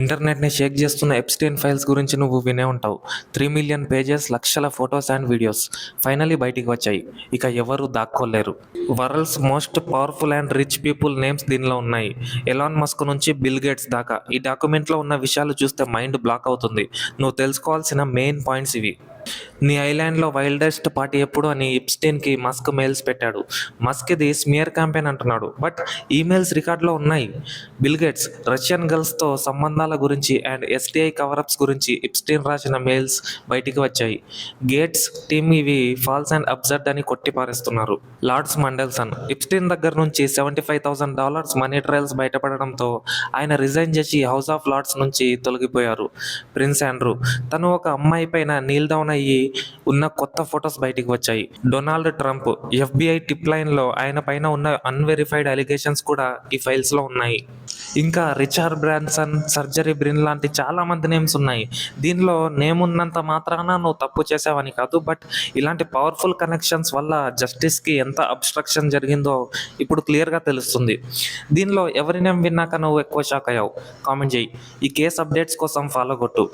ఇంటర్నెట్‌ని షేక్ చేస్తున్న Epstein files గురించి నువ్వు వినే ఉంటావు. 3,000,000 పేజెస్, లక్షల ఫోటోస్ అండ్ వీడియోస్ ఫైనల్లీ బయటికి వచ్చాయి. ఇక ఎవరూ దాక్కోలేరు. World's most powerful and rich people names దీనిలో ఉన్నాయి. ఎలాన్ మస్క్ నుంచి బిల్ గేట్స్ దాకా. ఈ డాక్యుమెంట్‌లో ఉన్న విషయాలు చూస్తే మైండ్ బ్లాక్ అవుతుంది. నువ్వు తెలుసుకోవాల్సిన మెయిన్ పాయింట్స్ ఇవి. నీ ఐలాండ్‌లో వైల్డెస్ట్ పార్టీ ఎప్పుడు అని ఎప్‌స్టైన్‌కి మస్క్ మెయిల్స్ పెట్టాడు. మస్క్ ఇది స్మియర్ క్యాంపెయిన్ అంటున్నాడు. బట్ ఈమెయిల్స్ రికార్డులో ఉన్నాయి. బిల్ గేట్స్ రష్యన్ గర్ల్స్‌తో సంబంధాల గురించి అండ్ ఎస్‌టిఐ కవరప్స్ గురించి ఎప్‌స్టైన్ రాసిన మెయిల్స్ బయటికి వచ్చాయి. గేట్స్ టీమ్ ఇవి ఫాల్స్ అండ్ అబ్సర్డ్ అని కొట్టిపారేస్తున్నారు. లార్డ్స్ మండెల్సన్ ఎప్‌స్టైన్ దగ్గర నుంచి $75,000 మనీ ట్రయల్స్ బయటపడడంతో ఆయన రిజైన్ చేసి హౌస్ ఆఫ్ లార్డ్స్ నుంచి తొలగిపోయారు. ప్రిన్స్ ఆండ్రూ తను ఒక అమ్మాయి పైన నీల్ డౌన్ అయ్యి ఉన్న కొత్త ఫొటోస్ బయటికి వచ్చాయి. డొనాల్డ్ ట్రంప్ ఎఫ్బిఐ టిప్ లైన్లో ఆయన పైన ఉన్న అన్వెరిఫైడ్ అలిగేషన్స్ కూడా ఈ ఫైల్స్లో ఉన్నాయి. ఇంకా రిచర్డ్ బ్రాన్సన్, సర్జరీ బ్రిన్ లాంటి చాలా మంది నేమ్స్ ఉన్నాయి. దీనిలో నేమ్ ఉన్నంత మాత్రాన నువ్వు తప్పు చేసావని కాదు, బట్ ఇలాంటి పవర్ఫుల్ కనెక్షన్స్ వల్ల జస్టిస్కి ఎంత అబ్స్ట్రక్షన్ జరిగిందో ఇప్పుడు క్లియర్గా తెలుస్తుంది. దీనిలో ఎవరి నేమ్ విన్నాక నువ్వు ఎక్కువ షాక్ అయ్యావు? కామెంట్ చేయి. ఈ కేస్ అప్డేట్స్ కోసం ఫాలో కొట్టు.